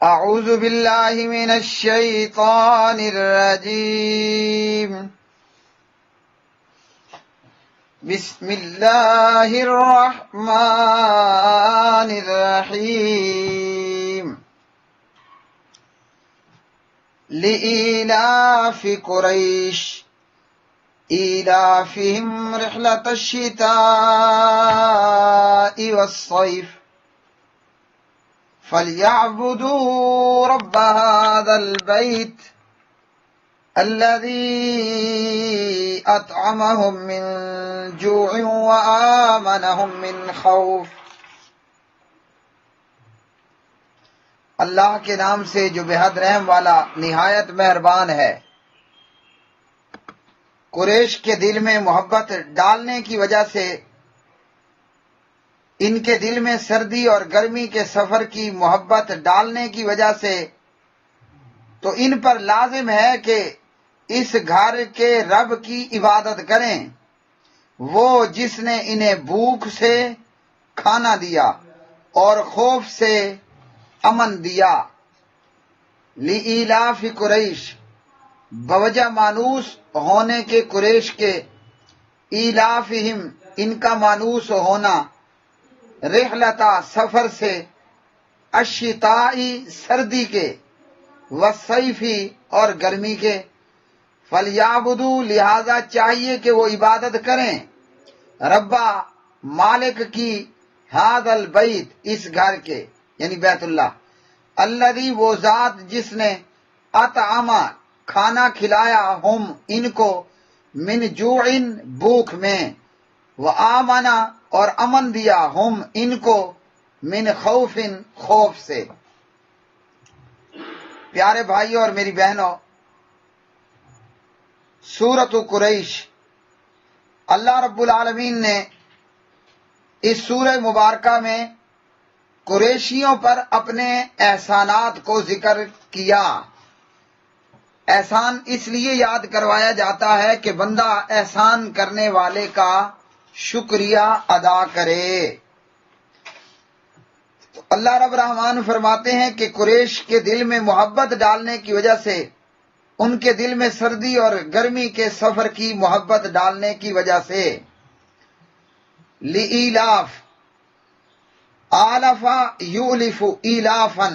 أعوذ بالله من الشيطان الرجيم. بسم الله الرحمن الرحيم. لإيلاف قريش إيلافهم رحلة الشتاء والصيف فليعبدوا رب هذا البيت الذي أطعمهم من جوع وآمنهم من خوف. اللہ کے نام سے جو بے حد رحم والا نہایت مہربان ہے. قریش کے دل میں محبت ڈالنے کی وجہ سے، ان کے دل میں سردی اور گرمی کے سفر کی محبت ڈالنے کی وجہ سے تو ان پر لازم ہے کہ اس گھر کے رب کی عبادت کریں، وہ جس نے انہیں بھوک سے کھانا دیا اور خوف سے امن دیا. لإیلاف قریش، بوجہ مانوس ہونے کے قریش کے، ایلافہم ان کا مانوس ہونا، رحلتا سفر سے، الشتائی سردی کے، والصیفی اور گرمی کے، فلیعبدوا لہذا چاہیے کہ وہ عبادت کریں، ربا مالک کی، ھذا البیت اس گھر کے یعنی بیت اللہ، الذی وہ ذات جس نے اطعما کھانا کھلایا ہم ان کو، من جوع بھوک میں، وآمنا اور امن دیا ہم ان کو، من خوف خوف سے. پیارے بھائیوں اور میری بہنوں، سورۃ قریش، اللہ رب العالمین نے اس سورہ مبارکہ میں قریشیوں پر اپنے احسانات کو ذکر کیا. احسان اس لیے یاد کروایا جاتا ہے کہ بندہ احسان کرنے والے کا شکریہ ادا کرے. تو اللہ رب الرحمن فرماتے ہیں کہ قریش کے دل میں محبت ڈالنے کی وجہ سے، ان کے دل میں سردی اور گرمی کے سفر کی محبت ڈالنے کی وجہ سے، لإیلاف، آلفا یؤلف ایلافن،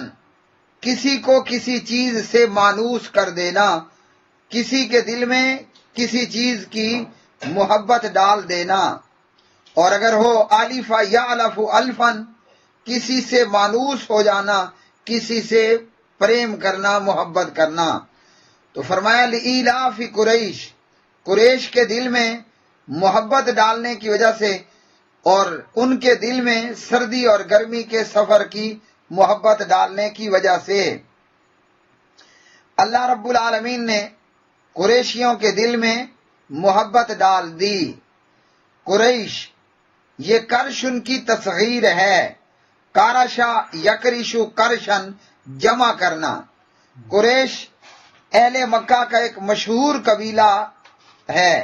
کسی کو کسی چیز سے مانوس کر دینا، کسی کے دل میں کسی چیز کی محبت ڈال دینا. اور اگر ہو آلفا یعلف الفن، کسی سے مانوس ہو جانا، کسی سے پریم کرنا، محبت کرنا. تو فرمایا لإیلاف قریش، قریش کے دل میں محبت ڈالنے کی وجہ سے اور ان کے دل میں سردی اور گرمی کے سفر کی محبت ڈالنے کی وجہ سے اللہ رب العالمین نے قریشیوں کے دل میں محبت ڈال دی. قریش، یہ کرش ان کی تصغیر ہے، کارشا یکرشو کرشن جمع کرنا. قریش اہل مکہ کا ایک مشہور قبیلہ ہے.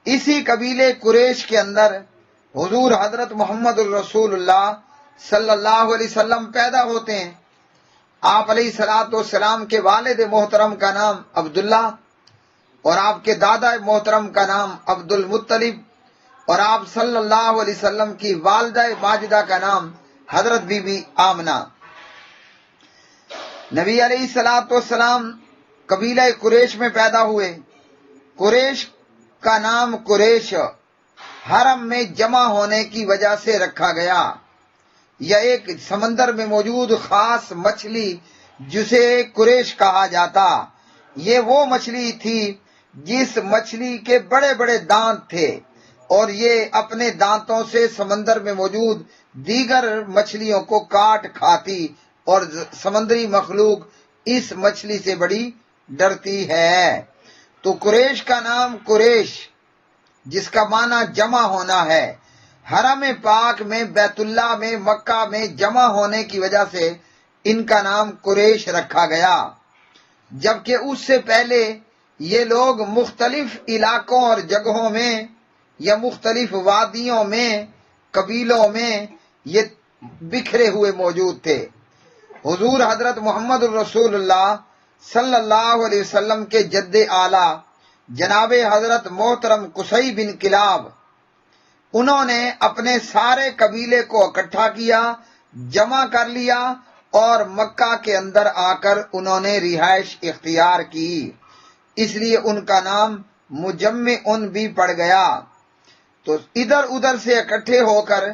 اسی قبیلے قریش کے اندر حضور حضرت محمد الرسول اللہ صلی اللہ علیہ وسلم پیدا ہوتے ہیں. آپ علیہ الصلوۃ والسلام کے والد محترم کا نام عبداللہ، اور آپ کے دادا محترم کا نام عبد المطلب، اور آپ صلی اللہ علیہ وسلم کی والدہ ماجدہ کا نام حضرت بی بی آمنہ. نبی علیہ الصلوۃ والسلام قبیلہ قریش میں پیدا ہوئے. قریش کا نام قریش حرم میں جمع ہونے کی وجہ سے رکھا گیا. یہ ایک سمندر میں موجود خاص مچھلی جسے قریش کہا جاتا، یہ وہ مچھلی تھی جس مچھلی کے بڑے بڑے دانت تھے، اور یہ اپنے دانتوں سے سمندر میں موجود دیگر مچھلیوں کو کاٹ کھاتی، اور سمندری مخلوق اس مچھلی سے بڑی ڈرتی ہے. تو قریش کا نام قریش، جس کا معنی جمع ہونا ہے، حرم پاک میں، بیت اللہ میں، مکہ میں جمع ہونے کی وجہ سے ان کا نام قریش رکھا گیا. جبکہ اس سے پہلے یہ لوگ مختلف علاقوں اور جگہوں میں یا مختلف وادیوں میں، قبیلوں میں یہ بکھرے ہوئے موجود تھے. حضور حضرت محمد الرسول اللہ صلی اللہ علیہ وسلم کے جد اعلیٰ جناب حضرت محترم قصی بن کلاب، انہوں نے اپنے سارے قبیلے کو اکٹھا کیا، جمع کر لیا اور مکہ کے اندر آ کر انہوں نے رہائش اختیار کی، اس لیے ان کا نام مجمع بھی پڑ گیا۔ تو ادھر ادھر سے اکٹھے ہو کر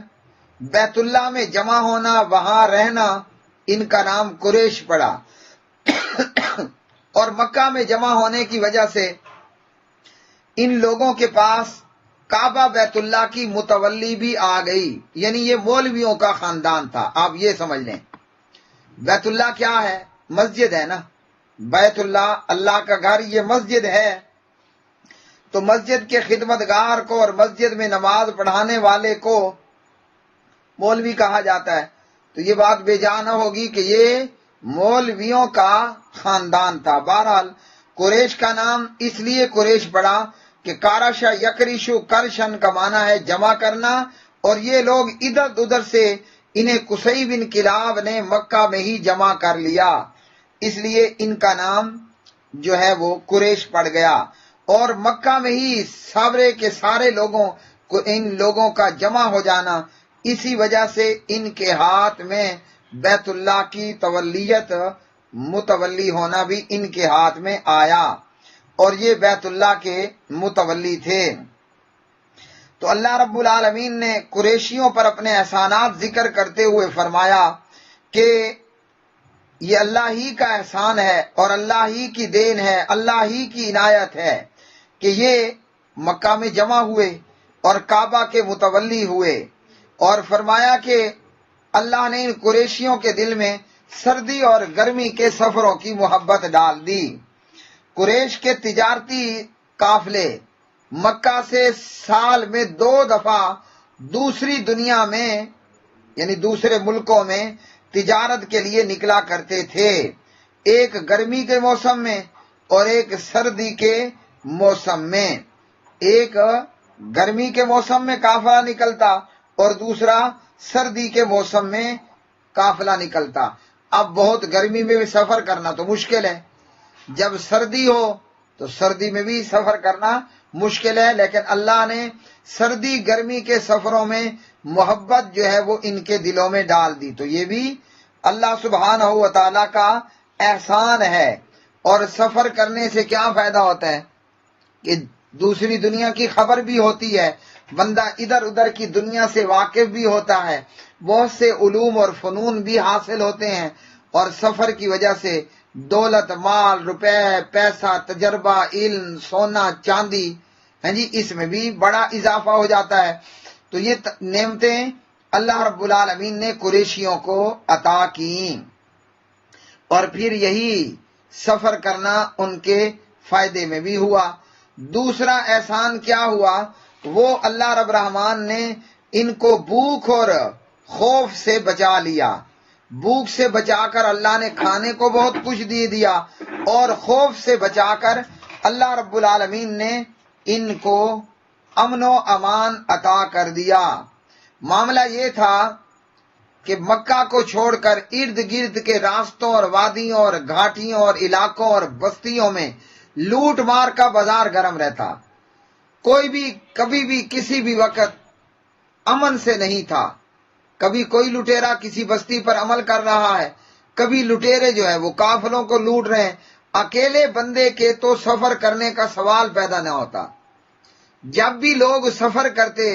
بیت اللہ میں جمع ہونا، وہاں رہنا، ان کا نام قریش پڑا۔ اور مکہ میں جمع ہونے کی وجہ سے ان لوگوں کے پاس کعبہ بیت اللہ کی متولی بھی آ گئی، یعنی یہ مولویوں کا خاندان تھا۔ آپ یہ سمجھ لیں، بیت اللہ کیا ہے؟ مسجد ہے نا، بیت اللہ اللہ کا گھر، یہ مسجد ہے۔ تو مسجد کے خدمتگار کو اور مسجد میں نماز پڑھانے والے کو مولوی کہا جاتا ہے۔ تو یہ بات بے جا نہ ہوگی کہ یہ مولویوں کا خاندان تھا۔ بہرحال قریش کا نام اس لیے قریش پڑا کہ کارشا یکریشو، کرشن کا معنی ہے جمع کرنا، اور یہ لوگ ادھر ادھر سے انہیں قصی بن کلاب نے مکہ میں ہی جمع کر لیا، اس لیے ان کا نام جو ہے وہ قریش پڑ گیا۔ اور مکہ میں ہی سارے کے سارے لوگوں کو، ان لوگوں کا جمع ہو جانا، اسی وجہ سے ان کے ہاتھ میں بیت اللہ کی تولیت، متولی ہونا بھی ان کے ہاتھ میں آیا، اور یہ بیت اللہ کے متولی تھے۔ تو اللہ رب العالمین نے قریشیوں پر اپنے احسانات ذکر کرتے ہوئے فرمایا کہ یہ اللہ ہی کا احسان ہے اور اللہ ہی کی دین ہے، اللہ ہی کی عنایت ہے کہ یہ مکہ میں جمع ہوئے اور کعبہ کے متولی ہوئے، اور فرمایا کہ اللہ نے ان قریشیوں کے دل میں سردی اور گرمی کے سفروں کی محبت ڈال دی۔ قریش کے تجارتی قافلے مکہ سے سال میں 2 دفعہ دوسری دنیا میں، یعنی دوسرے ملکوں میں تجارت کے لیے نکلا کرتے تھے، ایک گرمی کے موسم میں اور ایک سردی کے موسم میں۔ ایک گرمی کے موسم میں قافلہ نکلتا اور دوسرا سردی کے موسم میں قافلہ نکلتا۔ اب بہت گرمی میں بھی سفر کرنا تو مشکل ہے، جب سردی ہو تو سردی میں بھی سفر کرنا مشکل ہے، لیکن اللہ نے سردی گرمی کے سفروں میں محبت جو ہے وہ ان کے دلوں میں ڈال دی۔ تو یہ بھی اللہ سبحانہ و تعالیٰ کا احسان ہے۔ اور سفر کرنے سے کیا فائدہ ہوتا ہے کہ دوسری دنیا کی خبر بھی ہوتی ہے، بندہ ادھر ادھر کی دنیا سے واقف بھی ہوتا ہے، بہت سے علوم اور فنون بھی حاصل ہوتے ہیں، اور سفر کی وجہ سے دولت، مال، روپے، پیسہ، تجربہ، علم، سونا، چاندی، جی اس میں بھی بڑا اضافہ ہو جاتا ہے۔ تو یہ نعمتیں اللہ رب العالمین نے قریشیوں کو عطا کی، اور پھر یہی سفر کرنا ان کے فائدے میں بھی ہوا۔ دوسرا احسان کیا ہوا؟ وہ اللہ رب رحمان نے ان کو بھوک اور خوف سے بچا لیا۔ بھوک سے بچا کر اللہ نے کھانے کو بہت کچھ دیا، اور خوف سے بچا کر اللہ رب العالمین نے ان کو امن و امان عطا کر دیا۔ معاملہ یہ تھا کہ مکہ کو چھوڑ کر ارد گرد کے راستوں اور وادیوں اور گھاٹیوں اور علاقوں اور بستیوں میں لوٹ مار کا بازار گرم رہتا، کوئی بھی کبھی بھی کسی بھی وقت امن سے نہیں تھا۔ کبھی کوئی لٹیرا کسی بستی پر عمل کر رہا ہے، کبھی لٹیرے جو ہے وہ قافلوں کو لوٹ رہے ہیں۔ اکیلے بندے کے تو سفر کرنے کا سوال پیدا نہ ہوتا، جب بھی لوگ سفر کرتے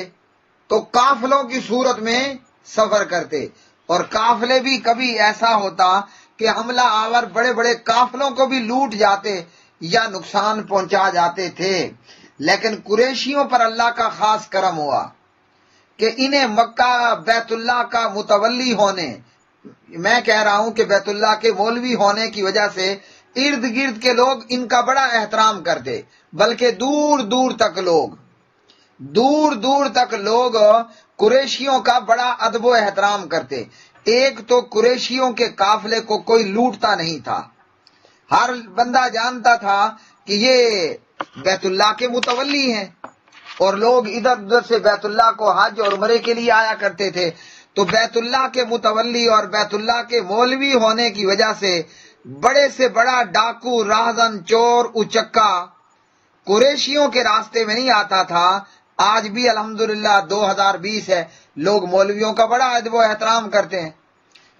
تو قافلوں کی صورت میں سفر کرتے، اور قافلے بھی کبھی ایسا ہوتا کہ حملہ آور بڑے بڑے قافلوں کو بھی لوٹ جاتے یا نقصان پہنچا جاتے تھے۔ لیکن قریشیوں پر اللہ کا خاص کرم ہوا کہ انہیں مکہ بیت اللہ کا متولی ہونے، میں کہہ رہا ہوں کہ بیت اللہ کے مولوی ہونے کی وجہ سے ارد گرد کے لوگ ان کا بڑا احترام کرتے، بلکہ دور دور تک لوگ قریشیوں کا بڑا ادب و احترام کرتے۔ ایک تو قریشیوں کے قافلے کو کوئی لوٹتا نہیں تھا، ہر بندہ جانتا تھا کہ یہ بیت اللہ کے متولی ہیں، اور لوگ ادھر ادھر سے بیت اللہ کو حج اور عمرے کے لیے آیا کرتے تھے۔ تو تو بیت اللہ کے متولی اور بیت اللہ کے مولوی ہونے کی وجہ سے بڑا ڈاکو، راہزن، چور، اچکا قریشیوں کے راستے میں نہیں آتا تھا۔ آج بھی الحمدللہ 2020 ہے، لوگ مولویوں کا بڑا ادب و احترام کرتے ہیں۔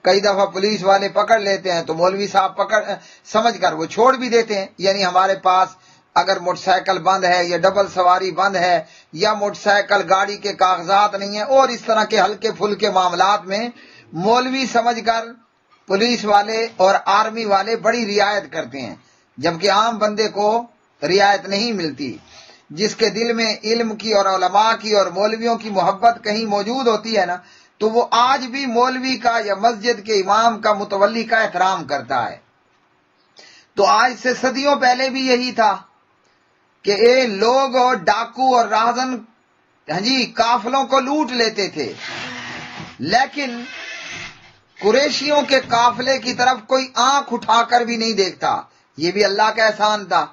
کئی دفعہ پولیس والے پکڑ لیتے ہیں تو مولوی صاحب سمجھ کر وہ چھوڑ بھی دیتے ہیں۔ یعنی ہمارے پاس اگر موٹر سائیکل بند ہے یا ڈبل سواری بند ہے یا موٹر سائیکل گاڑی کے کاغذات نہیں ہیں اور اس طرح کے ہلکے پھلکے معاملات میں مولوی سمجھ کر پولیس والے اور آرمی والے بڑی رعایت کرتے ہیں، جبکہ عام بندے کو رعایت نہیں ملتی۔ جس کے دل میں علم کی اور علماء کی اور مولویوں کی محبت کہیں موجود ہوتی ہے نا، تو وہ آج بھی مولوی کا یا مسجد کے امام کا، متولی کا احترام کرتا ہے۔ تو آج سے صدیوں پہلے بھی یہی تھا کہ لوگ اور ڈاکو اور راہزن قافلوں کو لوٹ لیتے تھے، لیکن قریشیوں کے قافلے کی طرف کوئی آنکھ اٹھا کر بھی نہیں دیکھتا۔ یہ بھی اللہ کا احسان تھا۔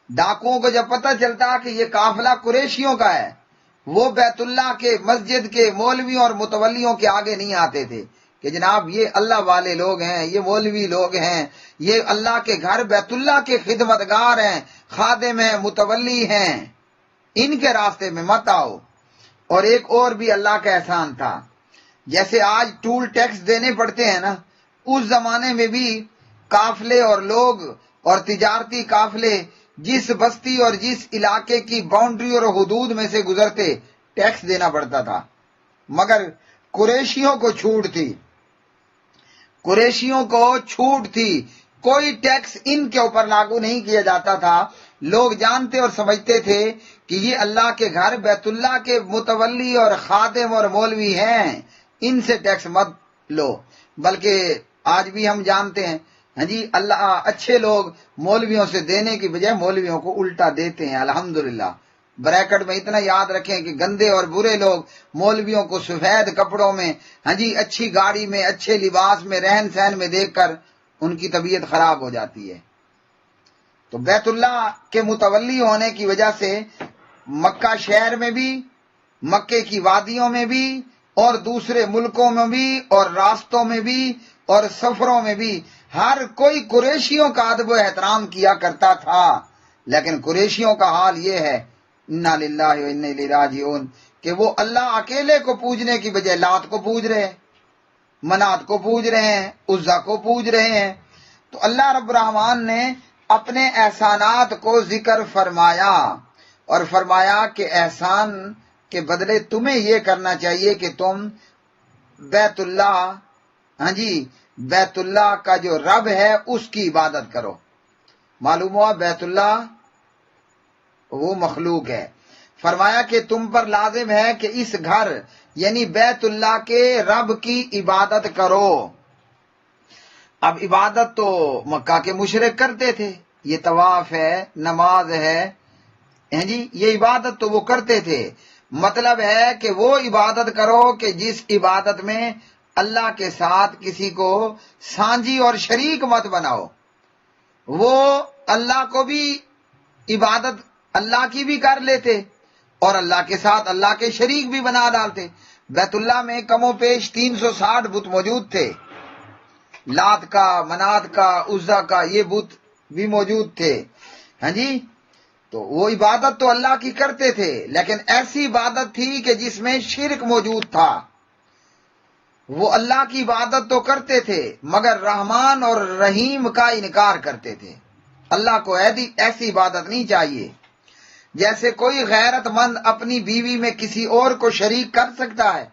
ڈاکوؤں کو جب پتہ چلتا کہ یہ قافلہ قریشیوں کا ہے، وہ بیت اللہ کے، مسجد کے مولویوں اور متولیوں کے آگے نہیں آتے تھے کہ جناب یہ اللہ والے لوگ ہیں، یہ مولوی لوگ ہیں، یہ اللہ کے گھر بیت اللہ کے خدمتگار ہیں، خادم ہیں، متولی ہیں، ان کے راستے میں مت آؤ۔ اور ایک اور بھی اللہ کا احسان تھا، جیسے آج ٹول ٹیکس دینے پڑتے ہیں نا، اس زمانے میں بھی قافلے اور لوگ اور تجارتی قافلے جس بستی اور جس علاقے کی باؤنڈری اور حدود میں سے گزرتے ٹیکس دینا پڑتا تھا، مگر قریشیوں کو چھوٹ تھی، قریشیوں کو چھوٹ تھی، کوئی ٹیکس ان کے اوپر لاگو نہیں کیا جاتا تھا۔ لوگ جانتے اور سمجھتے تھے کہ یہ اللہ کے گھر بیت اللہ کے متولی اور خادم اور مولوی ہیں، ان سے ٹیکس مت لو۔ بلکہ آج بھی ہم جانتے ہیں اللہ اچھے لوگ مولویوں سے دینے کی بجائے مولویوں کو الٹا دیتے ہیں، الحمدللہ۔ بریکٹ میں اتنا یاد رکھیں کہ گندے اور برے لوگ مولویوں کو سفید کپڑوں میں، اچھی گاڑی میں، اچھے لباس میں، رہن سہن میں دیکھ کر ان کی طبیعت خراب ہو جاتی ہے۔ تو بیت اللہ کے متولی ہونے کی وجہ سے مکہ شہر میں بھی، مکے کی وادیوں میں بھی اور دوسرے ملکوں میں بھی اور راستوں میں بھی اور سفروں میں بھی ہر کوئی قریشیوں کا ادب و احترام کیا کرتا تھا۔ لیکن قریشیوں کا حال یہ ہے، انا للہ و انا الیہ راجعون، کہ وہ اللہ اکیلے کو پوجنے کی بجائے لات کو پوج رہے ہیں، منات کو پوج رہے ہیں، عزا کو پوج رہے ہیں۔ تو اللہ رب الرحمن نے اپنے احسانات کو ذکر فرمایا اور فرمایا کہ احسان کے بدلے تمہیں یہ کرنا چاہیے کہ تم بیت اللہ بیت اللہ کا جو رب ہے اس کی عبادت کرو۔ معلوم ہوا بیت اللہ وہ مخلوق ہے۔ فرمایا کہ تم پر لازم ہے کہ اس گھر یعنی بیت اللہ کے رب کی عبادت کرو۔ اب عبادت تو مکہ کے مشرک کرتے تھے، یہ طواف ہے، نماز ہے، یہ عبادت تو وہ کرتے تھے۔ مطلب ہے کہ وہ عبادت کرو کہ جس عبادت میں اللہ کے ساتھ کسی کو سانجی اور شریک مت بناؤ۔ وہ اللہ کو بھی عبادت اللہ کی بھی کر لیتے اور اللہ کے ساتھ اللہ کے شریک بھی بنا ڈالتے۔ بیت اللہ میں کم و بیش 360 بت موجود تھے، لات کا، منات کا، عزا کا، یہ بت بھی موجود تھے۔ تو وہ عبادت تو اللہ کی کرتے تھے، لیکن ایسی عبادت تھی کہ جس میں شرک موجود تھا۔ وہ اللہ کی عبادت تو کرتے تھے مگر رحمان اور رحیم کا انکار کرتے تھے۔ اللہ کو ایسی عبادت نہیں چاہیے۔ جیسے کوئی غیرت مند اپنی بیوی میں کسی اور کو شریک کر سکتا ہے،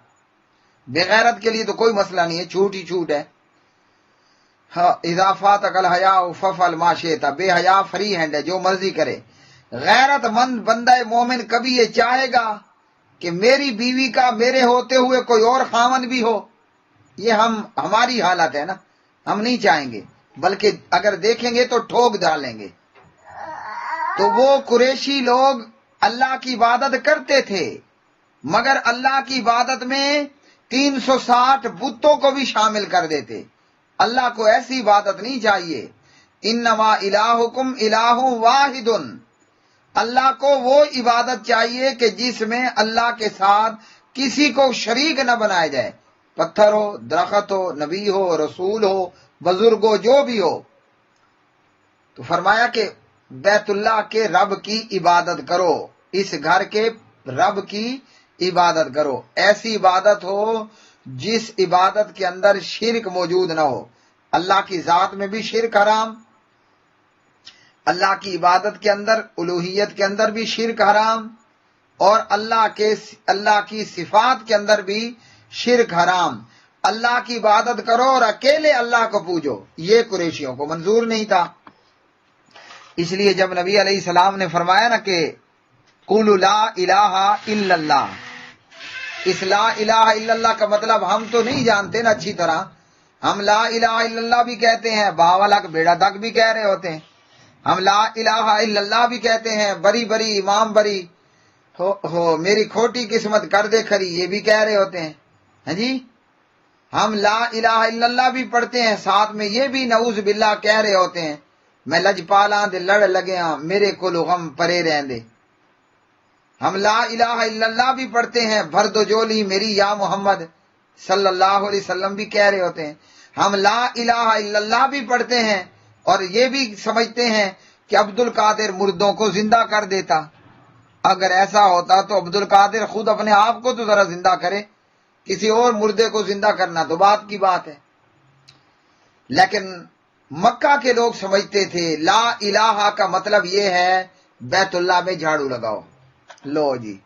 بے غیرت کے لیے تو کوئی مسئلہ نہیں ہے، چھوٹ ہی چھوٹ ہے۔ اضافات عقل حیا ففعل ما شئت، بے حیا فری ہینڈ ہے، جو مرضی کرے۔ غیرت مند بندہ مومن کبھی یہ چاہے گا کہ میری بیوی کا میرے ہوتے ہوئے کوئی اور خاوند بھی ہو؟ یہ ہماری حالت ہے نا، ہم نہیں چاہیں گے، بلکہ اگر دیکھیں گے تو ٹھوک ڈالیں گے۔ تو وہ قریشی لوگ اللہ کی عبادت کرتے تھے مگر اللہ کی عبادت میں 360 بتوں کو بھی شامل کر دیتے۔ اللہ کو ایسی عبادت نہیں چاہیے۔ انما الہکم الہ واحد، اللہ کو وہ عبادت چاہیے کہ جس میں اللہ کے ساتھ کسی کو شریک نہ بنایا جائے۔ پتھر ہو، درخت ہو، نبی ہو، رسول ہو، بزرگ ہو، جو بھی ہو، تو فرمایا کہ بیت اللہ کے رب کی عبادت کرو، اس گھر کے رب کی عبادت کرو، ایسی عبادت ہو جس عبادت کے اندر شرک موجود نہ ہو۔ اللہ کی ذات میں بھی شرک حرام، اللہ کی عبادت کے اندر، الوہیت کے اندر بھی شرک حرام، اور اللہ کی صفات کے اندر بھی شرک حرام۔ اللہ کی عبادت کرو اور اکیلے اللہ کو پوجو، یہ قریشیوں کو منظور نہیں تھا۔ اس لیے جب نبی علیہ السلام نے فرمایا نا کہ قولوا لا الہ الا اللہ، اس لا الہ الا اللہ کا مطلب ہم تو نہیں جانتے نا اچھی طرح، ہم لا الہ الا اللہ بھی کہتے ہیں، باولا کا بیڑا تک بھی کہہ رہے ہوتے ہیں، ہم لا الہ الا اللہ بھی کہتے ہیں، بری بری امام بری ہو میری کھوٹی قسمت کر دے کھری، یہ بھی کہہ رہے ہوتے ہیں، ہاں جی، ہم لا الہ الا اللہ بھی پڑھتے ہیں، ساتھ میں یہ بھی نعوذ باللہ کہہ رہے ہوتے ہیں، میں لجپالاں دے لڑ لگے ہاں میرے کولو غم پرے رہندے۔ ہم لا الہ الا اللہ بھی پڑھتے ہیں، بھر دو جولی میری یا محمد صلی اللہ علیہ وسلم بھی کہہ رہے ہوتے ہیں، ہم لا الہ الا اللہ بھی پڑھتے ہیں، اور یہ بھی سمجھتے ہیں کہ عبد القادر مردوں کو زندہ کر دیتا۔ اگر ایسا ہوتا تو عبد القادر خود اپنے آپ کو تو ذرا زندہ کرے، کسی اور مردے کو زندہ کرنا تو بات کی بات ہے۔ لیکن مکہ کے لوگ سمجھتے تھے لا الہ کا مطلب یہ ہے بیت اللہ میں جھاڑو لگاؤ، لو جی،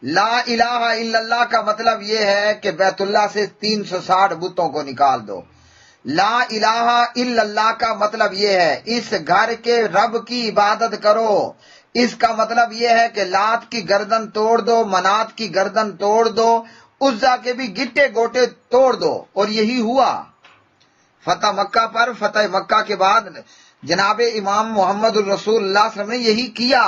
لا الہ الا اللہ کا مطلب یہ ہے کہ بیت اللہ سے 360 بتوں کو نکال دو۔ لا الہ الا اللہ کا مطلب یہ ہے اس گھر کے رب کی عبادت کرو، اس کا مطلب یہ ہے کہ لات کی گردن توڑ دو، منات کی گردن توڑ دو، عزا کے بھی گٹے گوٹے توڑ دو، اور یہی ہوا۔ فتح مکہ پر، فتح مکہ کے بعد جناب امام محمد الرسول اللہ صلی اللہ علیہ وسلم نے یہی کیا،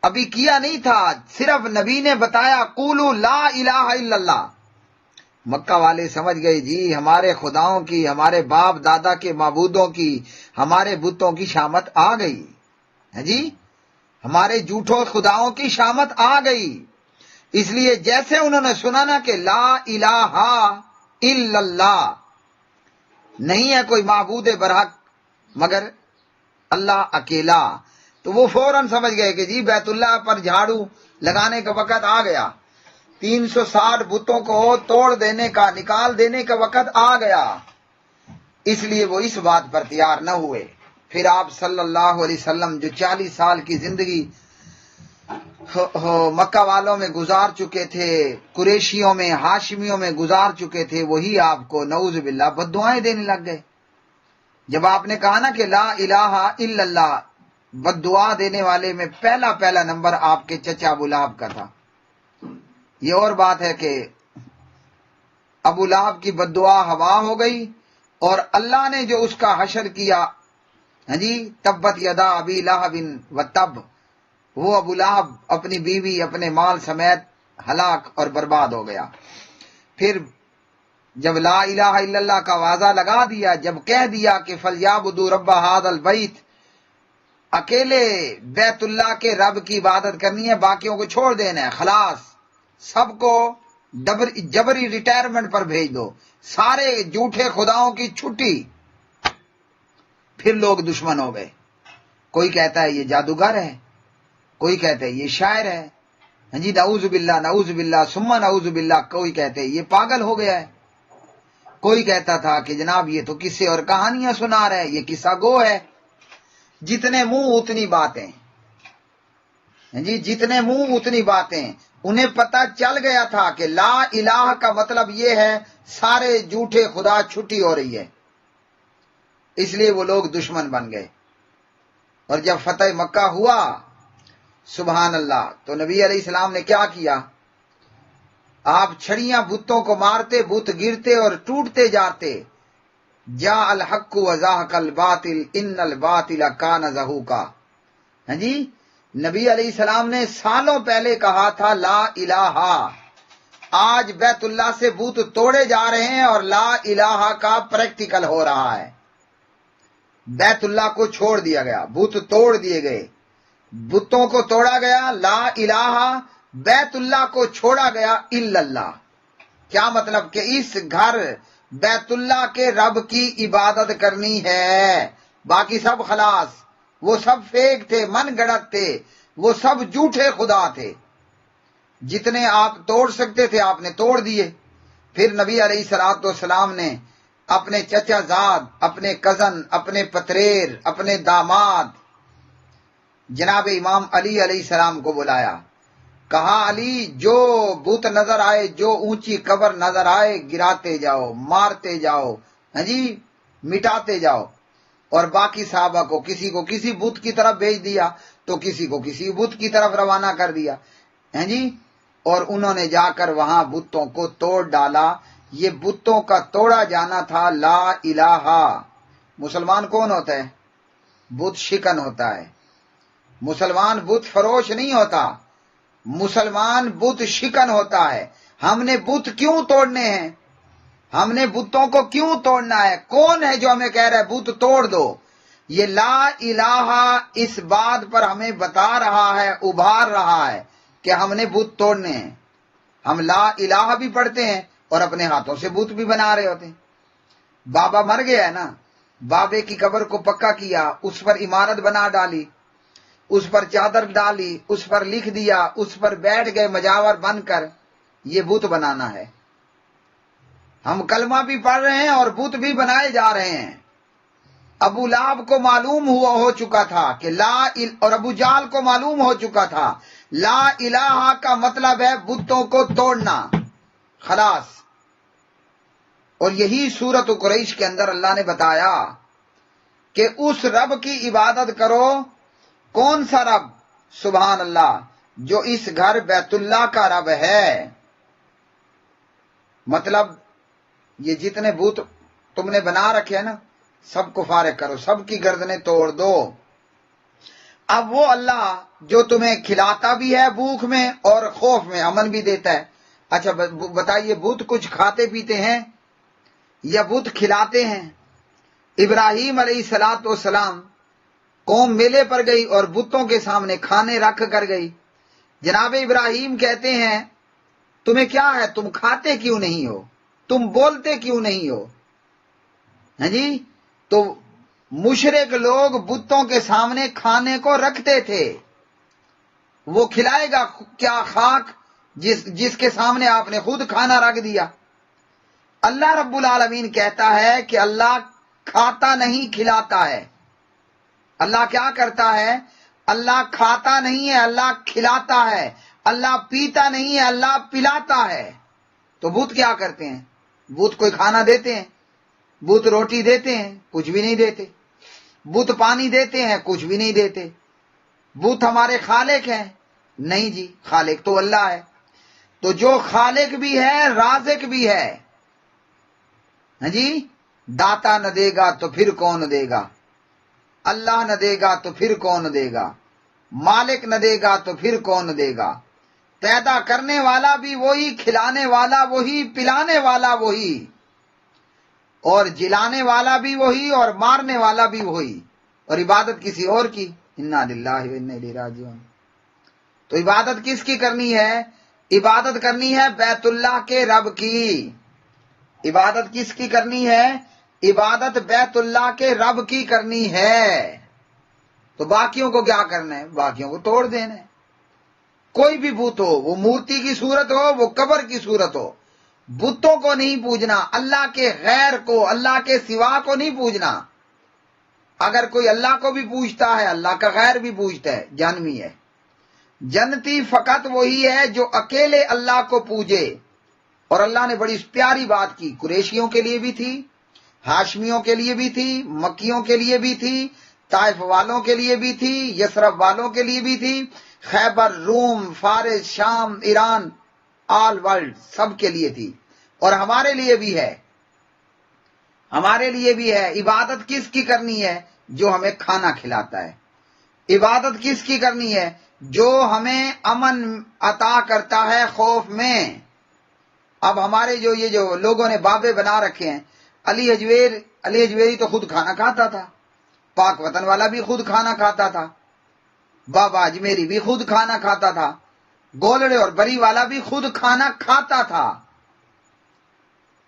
ابھی کیا نہیں تھا، صرف نبی نے بتایا قولوا لا الہ الا اللہ۔ مکہ والے سمجھ گئے جی ہمارے خداؤں کی، ہمارے باپ دادا کے معبودوں کی، ہمارے بتوں کی شامت آ گئی ہے جی، ہمارے جھوٹوں خداؤں کی شامت آ گئی۔ اس لیے جیسے انہوں نے سنا نا کہ لا الہ الا اللہ، نہیں ہے کوئی معبود برحق مگر اللہ اکیلا، تو وہ فوراً سمجھ گئے کہ جی بیت اللہ پر جھاڑو لگانے کا وقت آ گیا، 360 بتوں کو توڑ دینے کا، نکال دینے کا وقت آ گیا۔ اس لیے وہ اس بات پر تیار نہ ہوئے۔ پھر آپ صلی اللہ علیہ وسلم جو 40 سال کی زندگی مکہ والوں میں گزار چکے تھے، قریشیوں میں، ہاشمیوں میں گزار چکے تھے، وہی آپ کو نعوذ باللہ بد دعائیں دینے لگ گئے۔ جب آپ نے کہا نا کہ لا الہ الا اللہ، بد دعا دینے والے میں پہلا نمبر آپ کے چچا ابو لہب کا تھا۔ یہ اور بات ہے کہ ابو لہب کی بد دعا ہوا ہو گئی، اور اللہ نے جو اس کا حشر کیا، ہاں جی، تبت یدا ابی لہب وتب، وہ ابو لہب اپنی بیوی اپنے مال سمیت ہلاک اور برباد ہو گیا۔ پھر جب لا الہ الا اللہ کا واضح لگا دیا، جب کہہ دیا کہ فلیعبدوا رب ھذا البیت، اکیلے بیت اللہ کے رب کی عبادت کرنی ہے، باقیوں کو چھوڑ دینا ہے، خلاص سب کو جبری ریٹائرمنٹ پر بھیج دو، سارے جھوٹے خداؤں کی چھٹی۔ پھر لوگ دشمن ہو گئے، کوئی کہتا ہے یہ جادوگر ہے، کوئی کہتا ہے یہ شاعر ہے، ہاں جی، نعوذ باللہ ثم نعوذ باللہ، کوئی کہتے ہیں یہ پاگل ہو گیا ہے، کوئی کہتا تھا کہ جناب یہ تو قصے اور کہانیاں سنا رہے ہیں، یہ قصہ گو ہے۔ جتنے منہ اتنی باتیں، جی جتنے منہ اتنی باتیں، انہیں پتہ چل گیا تھا کہ لا الہ کا مطلب یہ ہے سارے جھوٹے خدا چھٹی ہو رہی ہے، اس لیے وہ لوگ دشمن بن گئے۔ اور جب فتح مکہ ہوا، سبحان اللہ، تو نبی علیہ السلام نے کیا کیا؟ آپ چھڑیاں بتوں کو مارتے، بت گرتے اور ٹوٹتے جاتے۔ جاء الحق وزاحق الباطل ان الباطل کان زہوقا، ہاں جی، نبی علیہ السلام نے سالوں پہلے کہا تھا لا الہ، آج بیت اللہ سے بت توڑے جا رہے ہیں اور لا الہ کا پریکٹیکل ہو رہا ہے۔ بیت اللہ کو چھوڑ دیا گیا، بت توڑ دیے گئے، بتوں کو توڑا گیا، لا الہ، بیت اللہ کو چھوڑا گیا الا اللہ۔ کیا مطلب کہ اس گھر بیت اللہ کے رب کی عبادت کرنی ہے، باقی سب خلاص، وہ سب فیک تھے، من گڑت تھے، وہ سب جھوٹے خدا تھے، جتنے آپ توڑ سکتے تھے آپ نے توڑ دیے۔ پھر نبی علیہ الصلوۃ والسلام نے اپنے چچا زاد، اپنے کزن، اپنے پتریر، اپنے داماد جناب امام علی علیہ السلام کو بلایا، کہا علی جو بت نظر آئے، جو اونچی قبر نظر آئے، گراتے جاؤ، مارتے جاؤ، ہاں جی، مٹاتے جاؤ۔ اور باقی صحابہ کو کسی بت کی طرف بھیج دیا تو کسی کو کسی بت کی طرف روانہ کر دیا، ہیں جی، اور انہوں نے جا کر وہاں بتوں کو توڑ ڈالا۔ یہ بتوں کا توڑا جانا تھا لا الہ۔ مسلمان کون ہوتا ہے؟ بت شکن ہوتا ہے۔ مسلمان بت فروش نہیں ہوتا، مسلمان بت شکن ہوتا ہے۔ ہم نے بت کیوں توڑنے ہیں؟ ہم نے بتوں کو کیوں توڑنا ہے؟ کون ہے جو ہمیں کہہ رہا ہے بت توڑ دو؟ یہ لا الہ اس بات پر ہمیں بتا رہا ہے، ابھار رہا ہے کہ ہم نے بت توڑنے ہیں۔ ہم لا الہ بھی پڑھتے ہیں اور اپنے ہاتھوں سے بت بھی بنا رہے ہوتے ہیں۔ بابا مر گیا ہے نا، بابے کی قبر کو پکا کیا، اس پر عمارت بنا ڈالی، اس پر چادر ڈالی، اس پر لکھ دیا، اس پر بیٹھ گئے مجاور بن کر، یہ بت بنانا ہے۔ ہم کلمہ بھی پڑھ رہے ہیں اور بت بھی بنائے جا رہے ہیں۔ ابو لہب کو معلوم ہو چکا تھا کہ اور ابو جہل کو معلوم ہو چکا تھا لا الہ کا مطلب ہے بتوں کو توڑنا، خلاص۔ اور یہی سورۃ قریش کے اندر اللہ نے بتایا کہ اس رب کی عبادت کرو۔ کون سا رب؟ سبحان اللہ، جو اس گھر بیت اللہ کا رب ہے۔ مطلب یہ جتنے بت تم نے بنا رکھے ہیں نا، سب کو فارغ کرو، سب کی گردنیں توڑ دو۔ اب وہ اللہ جو تمہیں کھلاتا بھی ہے بھوک میں اور خوف میں امن بھی دیتا ہے۔ اچھا بتائیے، بت کچھ کھاتے پیتے ہیں یا بت کھلاتے ہیں؟ ابراہیم علیہ السلام قوم میلے پر گئی اور بتوں کے سامنے کھانے رکھ کر گئی۔ جناب ابراہیم کہتے ہیں تمہیں کیا ہے، تم کھاتے کیوں نہیں ہو، تم بولتے کیوں نہیں ہو؟ ہاں جی، تو مشرک لوگ بتوں کے سامنے کھانے کو رکھتے تھے۔ وہ کھلائے گا کیا خاک جس کے سامنے آپ نے خود کھانا رکھ دیا؟ اللہ رب العالمین کہتا ہے کہ اللہ کھاتا نہیں کھلاتا ہے۔ اللہ کیا کرتا ہے؟ اللہ کھاتا نہیں ہے، اللہ کھلاتا ہے۔ اللہ پیتا نہیں ہے، اللہ پلاتا ہے۔ تو بت کیا کرتے ہیں؟ بت کوئی کھانا دیتے ہیں؟ بت روٹی دیتے ہیں؟ کچھ بھی نہیں دیتے۔ بت پانی دیتے ہیں؟ کچھ بھی نہیں دیتے۔ بت ہمارے خالق ہیں؟ نہیں جی، خالق تو اللہ ہے۔ تو جو خالق بھی ہے رازق بھی ہے، ہاں جی، داتا نہ دے گا تو پھر کون دے گا؟ اللہ نہ دے گا تو پھر کون دے گا؟ مالک نہ دے گا تو پھر کون دے گا؟ پیدا کرنے والا بھی وہی، کھلانے والا وہی، پلانے والا وہی، اور جلانے والا بھی وہی، اور مارنے والا بھی وہی، اور عبادت کسی اور کی۔ انا للہ و انا الیہ راجعون۔ تو عبادت کس کی کرنی ہے؟ عبادت کرنی ہے بیت اللہ کے رب کی۔ عبادت کس کی کرنی ہے؟ عبادت بیت اللہ کے رب کی کرنی ہے۔ تو باقیوں کو کیا کرنا ہے؟ باقیوں کو توڑ دینا ہے۔ کوئی بھی بت ہو، وہ مورتی کی صورت ہو، وہ قبر کی صورت ہو، بتوں کو نہیں پوجنا، اللہ کے غیر کو، اللہ کے سوا کو نہیں پوجنا۔ اگر کوئی اللہ کو بھی پوجتا ہے، اللہ کا غیر بھی پوجتا ہے، جہنمی ہے۔ جنتی فقط وہی ہے جو اکیلے اللہ کو پوجے۔ اور اللہ نے بڑی پیاری بات کی، قریشیوں کے لیے بھی تھی، ہاشمیوں کے لیے بھی تھی، مکیوں کے لیے بھی تھی، طائف والوں کے لیے بھی تھی، یثرب والوں کے لیے بھی تھی، خیبر، روم، فارس، شام، ایران، آل ورلڈ، سب کے لیے تھی، اور ہمارے لیے بھی ہے۔ ہمارے لیے بھی ہے۔ عبادت کس کی کرنی ہے؟ جو ہمیں کھانا کھلاتا ہے۔ عبادت کس کی کرنی ہے؟ جو ہمیں امن عطا کرتا ہے خوف میں۔ اب ہمارے یہ جو لوگوں نے بابے بنا رکھے ہیں، علی حجویری تو خود کھانا کھاتا تھا، پاک وطن والا بھی خود کھانا کھاتا تھا، بابا اجمیری بھی خود کھانا کھاتا تھا، گولڑے اور بری والا بھی خود کھانا کھاتا تھا،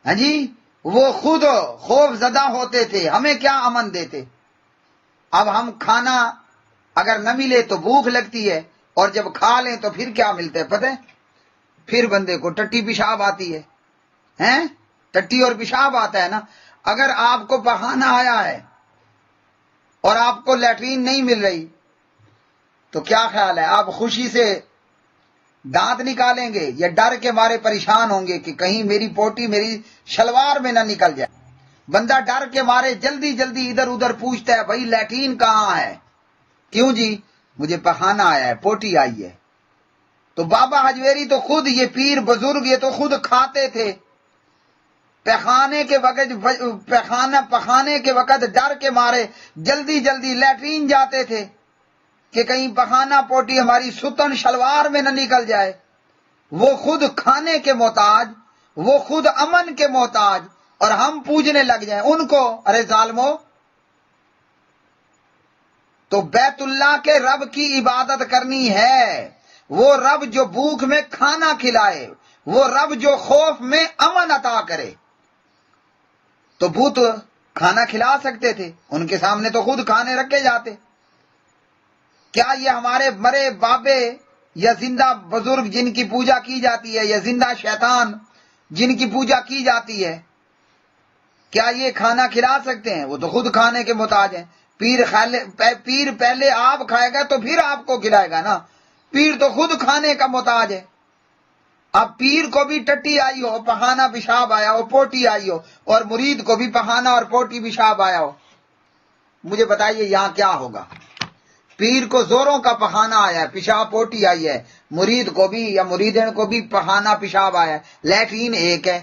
ہاں جی، وہ خود خوف زدہ ہوتے تھے، ہمیں کیا امن دیتے۔ اب ہم کھانا اگر نہ ملے تو بھوک لگتی ہے، اور جب کھا لیں تو پھر کیا ملتا ہے پتہ ہے؟ پھر بندے کو ٹٹی پیشاب آتی ہے، ہیں؟ ٹٹی اور پیشاب آتا ہے نا۔ اگر آپ کو پخانا آیا ہے اور آپ کو لیٹرین نہیں مل رہی تو کیا خیال ہے؟ آپ خوشی سے دانت نکالیں گے یا ڈر کے مارے پریشان ہوں گے کہ کہیں میری پوٹی میری شلوار میں نہ نکل جائے؟ بندہ ڈر کے مارے جلدی جلدی ادھر ادھر پوچھتا ہے بھائی لیٹرین کہاں ہے؟ کیوں جی؟ مجھے پخانا آیا ہے، پوٹی آئی ہے۔ تو بابا حجویری تو خود، یہ پیر بزرگ یہ تو خود کھاتے تھے، پخانے کے وقت ڈر کے مارے جلدی جلدی لیٹرین جاتے تھے کہ کہیں پخانا پوٹی ہماری ستن شلوار میں نہ نکل جائے۔ وہ خود کھانے کے محتاج، وہ خود امن کے محتاج، اور ہم پوجنے لگ جائیں ان کو۔ ارے ظالمو، تو بیت اللہ کے رب کی عبادت کرنی ہے، وہ رب جو بھوک میں کھانا کھلائے، وہ رب جو خوف میں امن عطا کرے۔ تو بت کھانا کھلا سکتے تھے، ان کے سامنے تو خود کھانے رکھے جاتے۔ کیا یہ ہمارے مرے بابے یا زندہ بزرگ جن کی پوجا کی جاتی ہے، یا زندہ شیطان جن کی پوجا کی جاتی ہے، کیا یہ کھانا کھلا سکتے ہیں؟ وہ تو خود کھانے کے محتاج ہیں۔ پیر پہلے آپ کھائے گا تو پھر آپ کو کھلائے گا نا، پیر تو خود کھانے کا محتاج ہے۔ اب پیر کو بھی ٹٹی آئی ہو، پخانا پیشاب آیا ہو، پوٹی آئی ہو، اور مرید کو بھی پخانا اور پوٹی پیشاب آیا ہو، مجھے بتائیے یہاں کیا ہوگا؟ پیر کو زوروں کا پخانا آیا ہے، پیشاب پوٹی آئی ہے، مرید کو بھی یا مریدین کو بھی پخانا پیشاب آیا ہے، لیٹرین ایک ہے۔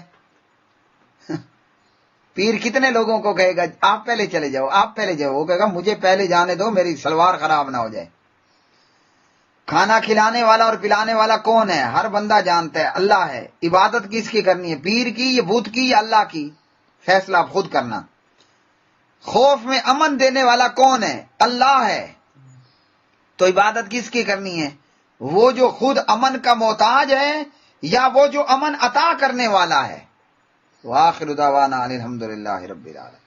پیر کتنے لوگوں کو کہے گا آپ پہلے چلے جاؤ، آپ پہلے جاؤ؟ وہ کہے گا مجھے پہلے جانے دو، میری سلوار خراب نہ ہو جائے۔ کھانا کھلانے والا اور پلانے والا کون ہے؟ ہر بندہ جانتا ہے، اللہ ہے۔ عبادت کس کی کرنی ہے؟ پیر کی یا بت کی یا اللہ کی؟ فیصلہ آپ خود کرنا۔ خوف میں امن دینے والا کون ہے؟ اللہ ہے۔ تو عبادت کس کی کرنی ہے؟ وہ جو خود امن کا محتاج ہے یا وہ جو امن عطا کرنے والا ہے؟ وآخر دعوانا الحمدللہ رب العالمین۔